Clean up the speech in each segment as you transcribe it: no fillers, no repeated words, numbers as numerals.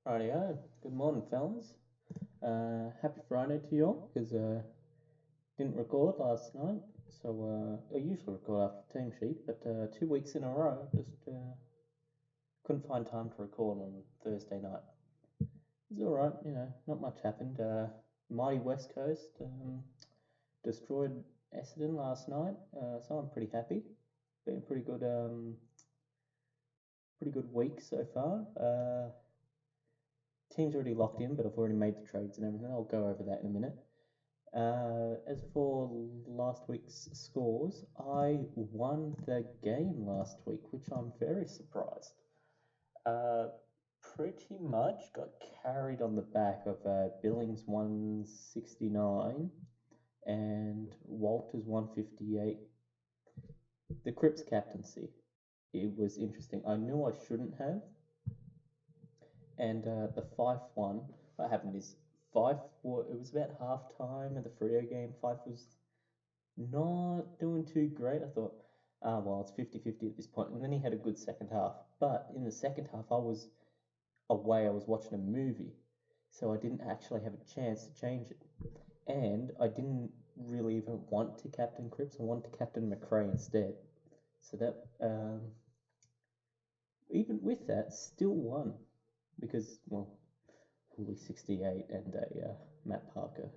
Rightio. Good morning, fellas. Happy Friday to you all, because didn't record last night. So I usually record after team sheet, but 2 weeks in a row, just couldn't find time to record on Thursday night. It's all right, not much happened. Mighty West Coast destroyed Essendon last night, so I'm pretty happy. Been a pretty good week so far. Team's already locked in, but I've already made the trades and everything. I'll go over that in a minute. As for last week's scores, I won the game last week, which I'm very surprised. Pretty much got carried on the back of Billings 169 and Walters 158. The Crips captaincy. It was interesting. I knew I shouldn't have. And the Fife one, what happened is Fife, it was about half time of the Freo game. Fife was not doing too great. I thought, well, it's 50-50 at this point. And then he had a good second half. But in the second half, I was away. I was watching a movie. So I didn't actually have a chance to change it. And I didn't really even want to captain Cripps. I wanted to captain McRae instead. So that, even with that, still won. Because, well, Hooley 68 and a Matt Parker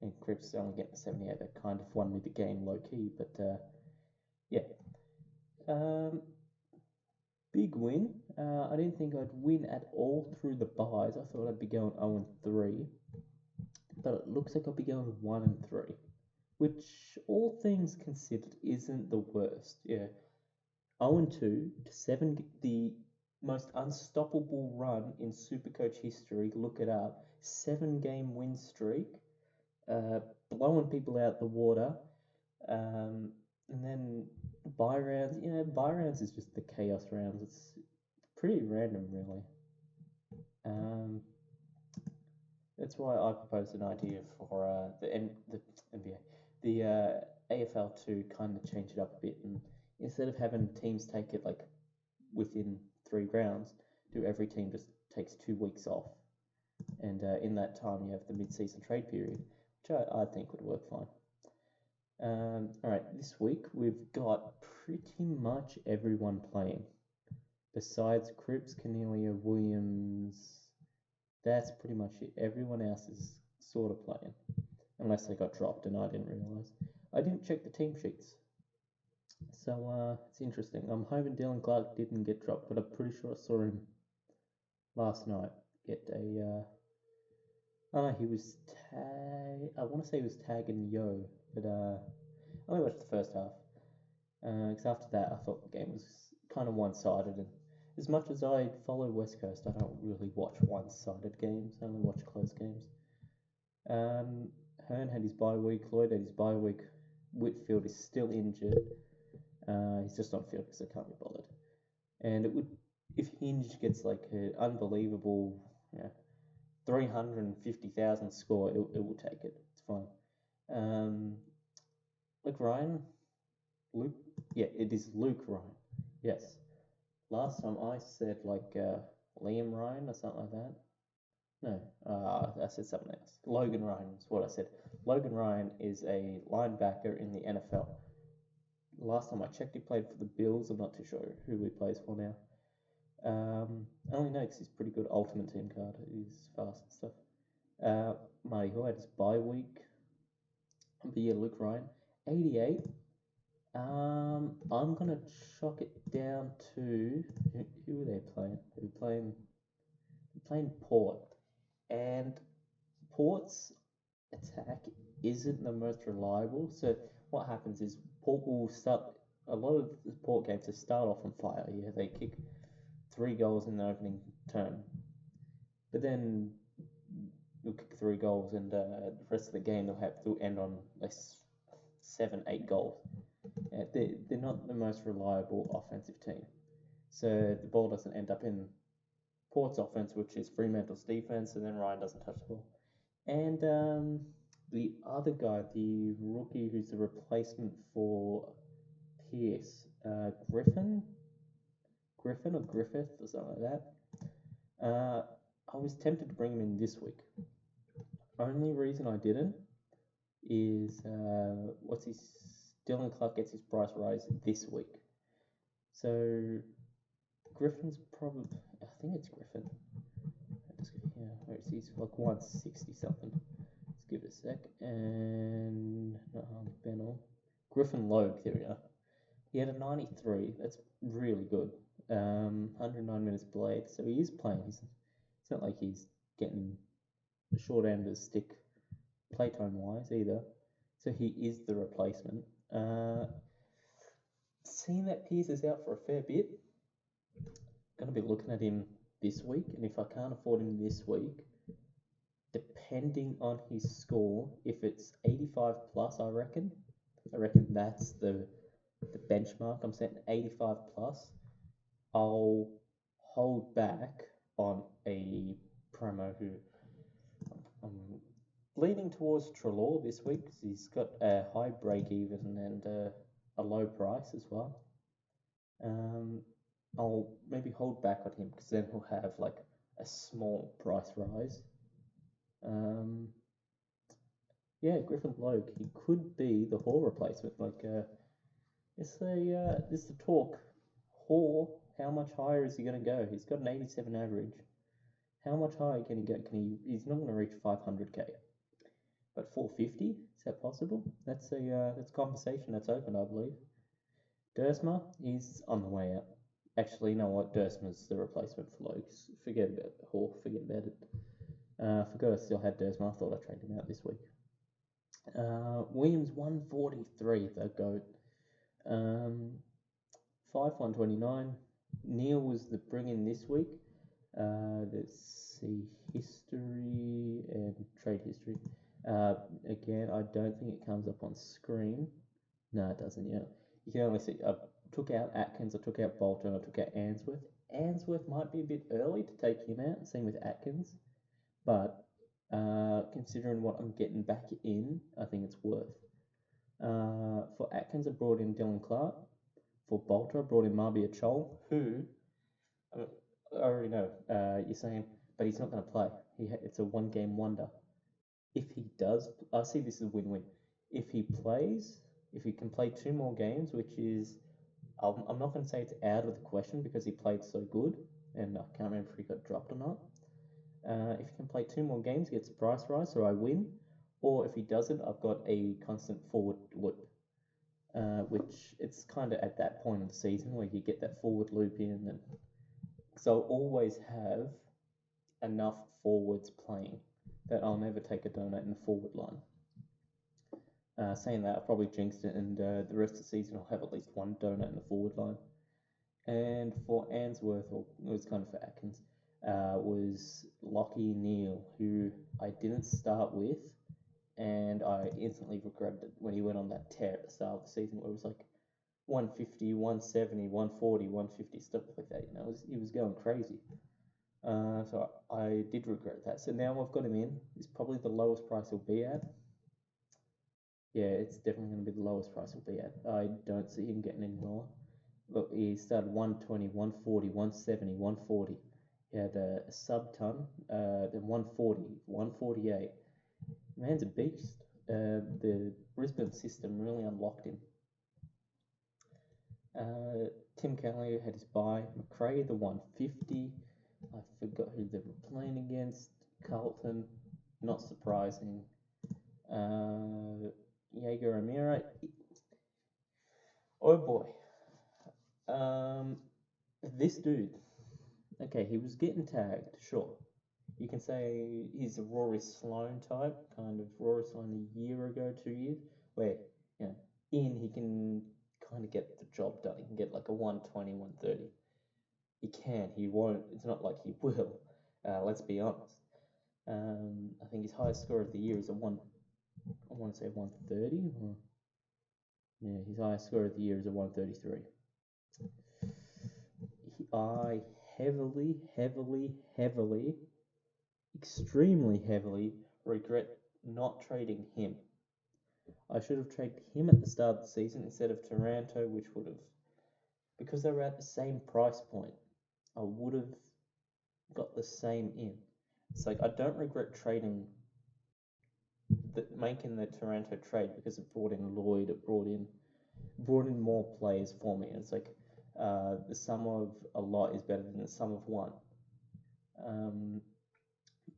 and Cripps only getting 78. That kind of won me the game low key, but yeah. Big win. I didn't think I'd win at all through the buys. I thought I'd be going 0-3, but it looks like I'll be going 1-3, which all things considered isn't the worst. Yeah, 0-2 to 7, the most unstoppable run in Supercoach history. Look it up. 7-game win streak, blowing people out the water. And then buy rounds. Buy rounds is just the chaos rounds. It's pretty random, really. That's why I proposed an idea for the NBA, the AFL to kind of change it up a bit, and instead of having teams take it like within 3 rounds, do every team just takes 2 weeks off, and in that time you have the mid-season trade period, which I think would work fine. All right, this week we've got pretty much everyone playing, besides Cripps, Cornelia, Williams. That's pretty much it. Everyone else is sort of playing, unless they got dropped and I didn't realise. I didn't check the team sheets, so it's interesting. I'm hoping Dylan Clark didn't get dropped, but I'm pretty sure I saw him last night get a. Oh no, he was tag. I want to say he was tagging Yo, but I only watched the first half. Because after that, I thought the game was kind of one-sided, and as much as I follow West Coast, I don't really watch one-sided games. I only watch close games. Hearn had his bye week. Lloyd had his bye week. Whitfield is still injured. He's just on field because I can't be bothered. And it would, if Hinge gets like an unbelievable, 350,000 score, it will take it. It's fine. Luke Ryan, Luke, yeah, it is Luke Ryan. Yes. Last time I said like Liam Ryan or something like that. No, I said something else. Logan Ryan is what I said. Logan Ryan is a linebacker in the NFL. Last time I checked, he played for the Bills. I'm not too sure who he plays for now. I only know because he's pretty good ultimate team card. He's fast and stuff. Marty Hall had his bye week. But yeah, Luke Ryan, 88. I'm gonna chalk it down to who were they playing? They were playing Port, and Port's attack isn't the most reliable. So what happens is Port will start a lot of the Port games to start off on fire. Yeah, they kick 3 goals in the opening term, but then they'll kick 3 goals, and the rest of the game they'll have to end on like 7-8 goals. They're not the most reliable offensive team, so the ball doesn't end up in Port's offense, which is Fremantle's defense, and then Ryan doesn't touch the ball. And the other guy, the rookie who's the replacement for Pierce, Griffin or Griffith or something like that. I was tempted to bring him in this week. Only reason I didn't is Dylan Clark gets his price rise this week. So Griffin's probably, I think it's Griffin. Where is he? He's like 160 something. Let's give it a sec. And Benel. Griffin Logue, there we are. He had a 93. That's really good. 109 minutes played. So he is playing. It's not like he's getting the short end of the stick playtime wise either. So he is the replacement. Seeing that Pierce is out for a fair bit, going to be looking at him this week. And if I can't afford him this week, depending on his score, if it's 85 plus, I reckon that's the benchmark. I'm setting 85 plus. I'll hold back on a promo who I'm leaning towards Trelaw this week because he's got a high break even and a low price as well. I'll maybe hold back on him because then he'll have like a small price rise. Griffin Logue, he could be the Hall replacement. It's the talk. Hall, how much higher is he going to go? He's got an 87 average. How much higher can he go? He's not going to reach 500k, but 450, is that possible? That's a conversation that's open, I believe. Dersma, he's on the way out. Actually, you know what? Dersma's the replacement for Logue. Forget about Hall. Forget about it. Forgot I still had Dersma. I thought I traded him out this week. Williams 143, the GOAT. 129. Neil was the bring in this week. Let's see, history and trade history. Again, I don't think it comes up on screen. No, it doesn't yet. You can only see, I took out Atkins, I took out Bolton, I took out Answorth. Answorth might be a bit early to take him out, same with Atkins. But considering what I'm getting back in, I think it's worth. For Atkins, I brought in Dylan Clark. For Bolter, I brought in Marbia Chol, who, I already know, you're saying, but he's not going to play. It's a one-game wonder. If he does, I see this as a win-win. If he plays, if he can play 2 more games, which is, I'm not going to say it's out of the question because he played so good, and I can't remember if he got dropped or not. If he can play 2 more games, he gets a price rise, so I win. Or if he doesn't, I've got a constant forward loop, which it's kind of at that point of the season where you get that forward loop in. And so I'll always have enough forwards playing that I'll never take a donut in the forward line. Saying that, I've probably jinxed it, and the rest of the season I'll have at least 1 donut in the forward line. And for Answorth, or it was kind of for Atkins, was Lockie Neal, who I didn't start with, and I instantly regretted it when he went on that tear at the start of the season where it was like 150, 170, 140, 150, stuff like that. He was going crazy. So I did regret that. So now I've got him in. It's probably the lowest price he'll be at. Yeah, it's definitely going to be the lowest price he'll be at. I don't see him getting any more. Look, he started 120, 140, 170, 140. He had a sub-ton, then 140, 148. Man's a beast. The Brisbane system really unlocked him. Tim Kelly had his bye. McRae, the 150. I forgot who they were playing against. Carlton, not surprising. Jaeger Amira. Oh boy. This dude. Okay, he was getting tagged, sure. You can say he's a Rory Sloane type, kind of Rory Sloane a year ago, 2 years, where, he can kind of get the job done. He can get like a 120, 130. He won't, it's not like he will, let's be honest. I think his highest score of the year is I want to say 130. His highest score of the year is a 133. I extremely heavily regret not trading him. I should have traded him at the start of the season instead of Taranto, which would have, because they were at the same price point, I would have got the same in. It's like I don't regret making the Toronto trade because it brought in Lloyd, it brought in more players for me. It's like the sum of a lot is better than the sum of one.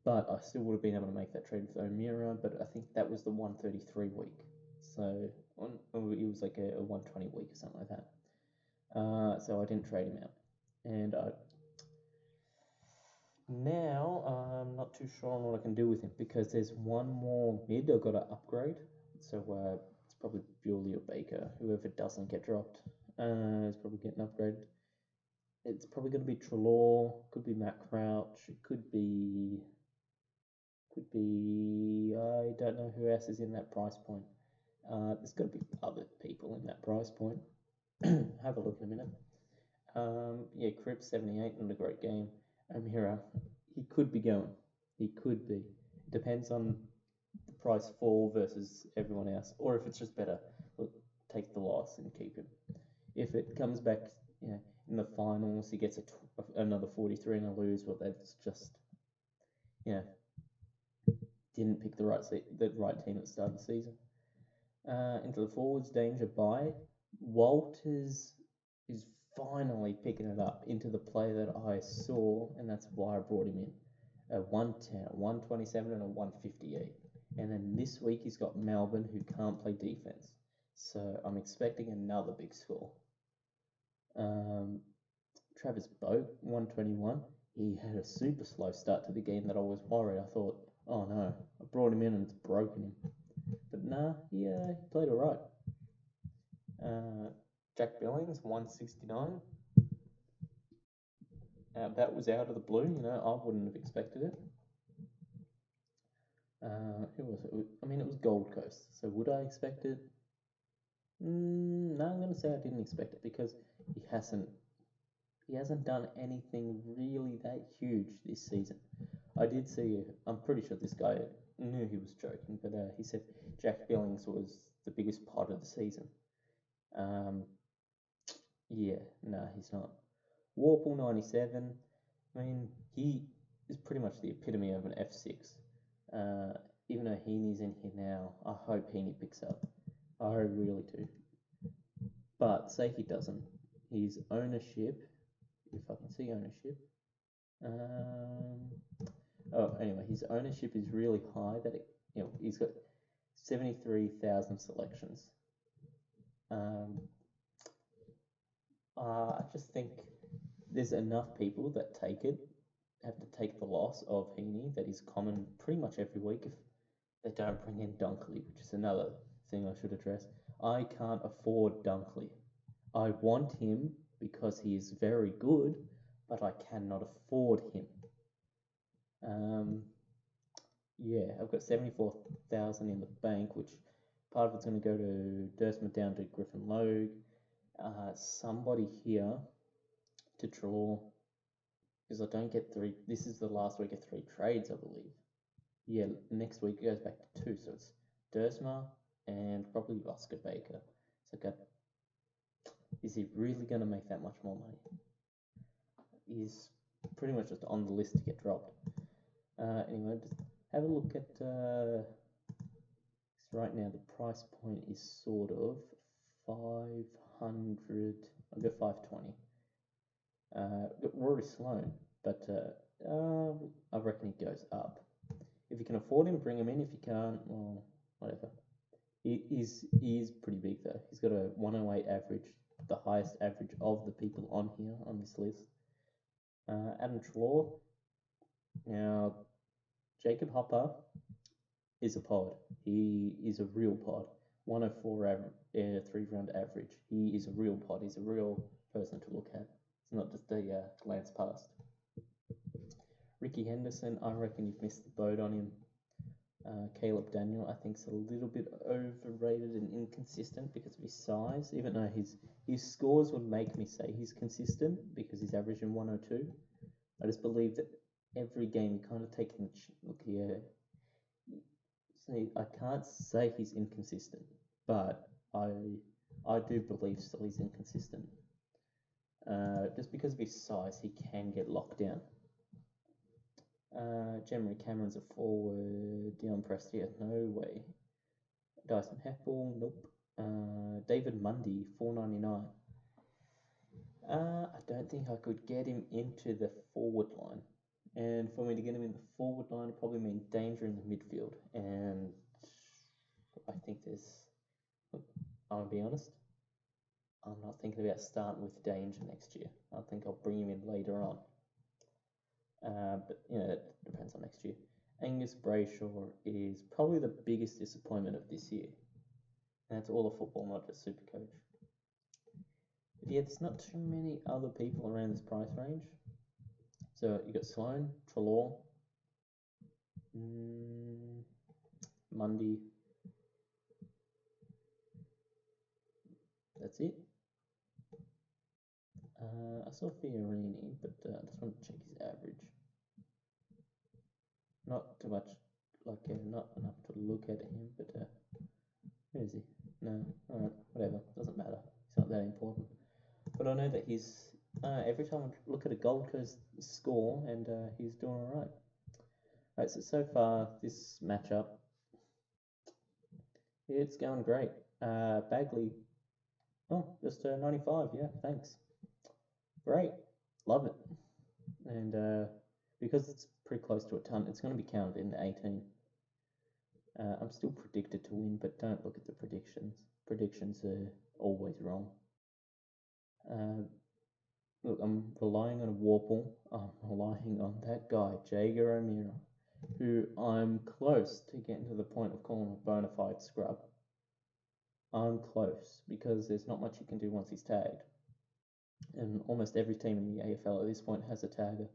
But I still would have been able to make that trade with O'Meara, but I think that was the 133 week. So it was like a 120 week or something like that. So I didn't trade him out. And now I'm not too sure on what I can do with him because there's one more mid I've got to upgrade. So it's probably Bewley or Baker. Whoever doesn't get dropped is probably getting upgraded. It's probably going to be Trelaw, could be Matt Crouch, it could be I don't know who else is in that price point. There's got to be other people in that price point. Have a look in a minute. Yeah, Cripps 78, not a great game. O'Meara, he could be going. He could be. Depends on the price fall versus everyone else, or if it's just better, look, take the loss and keep him. If it comes back, in the finals, he gets another 43 and a lose. Well, that's just, didn't pick the right team at the start of the season. Into the forwards, danger by Walters is finally picking it up into the play that I saw, and that's why I brought him in. A 110, a 127, and a 158. And then this week he's got Melbourne, who can't play defense. So I'm expecting another big score. Travis Boak, 121. He had a super slow start to the game that I was worried. I thought, oh no, I brought him in and it's broken him. But nah, he played all right. Jack Billings, 169. That was out of the blue. I wouldn't have expected it. Who was it? I mean, it was Gold Coast. So would I expect it? No, I'm going to say I didn't expect it because he hasn't done anything really that huge this season. I did see, I'm pretty sure this guy knew he was joking, but he said Jack Billings was the biggest part of the season. Yeah, no, he's not. Warple 97, I mean, he is pretty much the epitome of an F6. Even though Heaney's in here now, I hope Heaney picks up. I really do. But say he doesn't, his ownership, if I can see ownership, anyway, his ownership is really high that he's got 73,000 selections. I just think there's enough people that have to take the loss of Heaney that is common pretty much every week if they don't bring in Dunkley, which is another thing I should address. I can't afford Dunkley. I want him because he is very good, but I cannot afford him. I've got 74,000 in the bank, which part of it's going to go to Dursma down to Griffin Logue. Somebody here to draw, because I don't get 3. This is the last week of 3 trades, I believe. Yeah, next week it goes back to 2, so it's Dursma and probably Oscar Baker. So is he really going to make that much more money? He's pretty much just on the list to get dropped. Anyway, just have a look at right now. The price point is sort of 500. I'll go 520. Got Rory Sloane, but I reckon he goes up. If you can afford him, bring him in. If you can't, well, whatever. He is pretty big though. He's got a 108 average, the highest average of the people on here on this list. Adam Trelaw. Now, Jacob Hopper is a pod. He is a real pod. 104 average, 3-round average. He is a real pod. He's a real person to look at. It's not just a glance past. Ricky Henderson, I reckon you've missed the boat on him. Caleb Daniel, I think, is a little bit overrated and inconsistent because of his size, even though his scores would make me say he's consistent because he's averaging 102. I just believe that every game you kind of take in look here. See, I can't say he's inconsistent, but I do believe still he's inconsistent. Just because of his size, he can get locked down. Jeremy Cameron's a forward. Dion Prestia, no way. Dyson Heckball, nope. David Mundy, $4.99. I don't think I could get him into the forward line. And for me to get him in the forward line would probably mean danger in the midfield. And I think I'll be honest, I'm not thinking about starting with danger next year. I think I'll bring him in later on. But, it depends on next year. Angus Brayshaw is probably the biggest disappointment of this year. And that's all of football, not just Supercoach. But yeah, there's not too many other people around this price range. So you got Sloan, Trelaw, Mundy. That's it. I saw Fiorini, but I just want to check his average. Not too much, not enough to look at him, but where is he? No, alright, whatever, doesn't matter. It's not that important. But I know that he's, every time I look at a Gold Coast score, and he's doing alright. Right, so far, this matchup, it's going great. Bagley, just 95, yeah, thanks. Great, love it. And because it's pretty close to a ton, it's going to be counted in the 18. I'm still predicted to win, but don't look at the predictions. Predictions are always wrong. Look, I'm relying on a Warple. I'm relying on that guy, Jaeger O'Meara, who I'm close to getting to the point of calling a bona fide scrub. I'm close, because there's not much you can do once he's tagged. And almost every team in the AFL at this point has a tagger.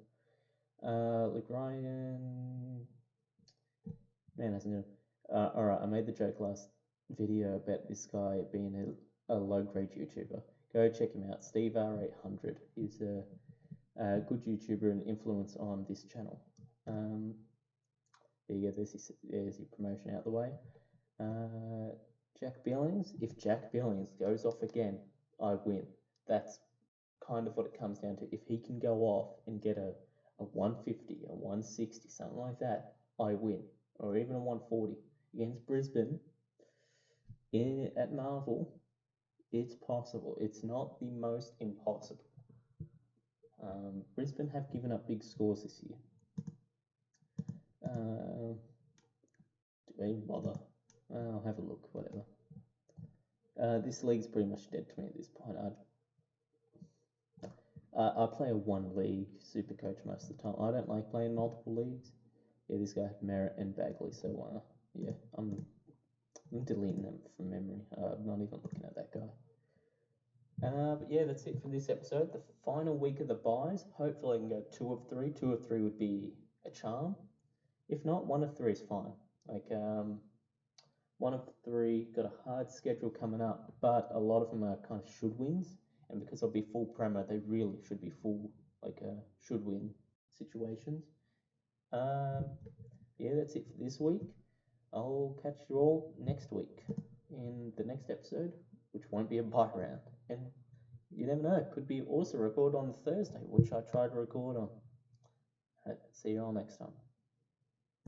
Luke Ryan, man, hasn't it? Alright, I made the joke last video about this guy being a low-grade YouTuber. Go check him out. Steve R800 is a good YouTuber and influence on this channel. There you go, there's your promotion out the way. Jack Billings, if Jack Billings goes off again, I win. That's kind of what it comes down to. If he can go off and get a 150, a 160, something like that, I win. Or even a 140 against Brisbane at Marvel, it's possible. It's not the most impossible. Brisbane have given up big scores this year. Do I even bother? I'll have a look, whatever. This league's pretty much dead to me at this point. I play a one league Supercoach most of the time. I don't like playing multiple leagues. Yeah, this guy had Merritt and Bagley, so yeah, I'm deleting them from memory. I'm not even looking at that guy. But yeah, that's it for this episode. The final week of the buys. Hopefully I can go 2 of 3. 2 of 3 would be a charm. If not, 1 of 3 is fine. Like 1 of 3, got a hard schedule coming up, but a lot of them are kind of should wins. And because I'll be full Premier, they really should be full, should win situations. Yeah, that's it for this week. I'll catch you all next week in the next episode, which won't be a bye round. And you never know, it could be also recorded on Thursday, which I tried to record on. See you all next time.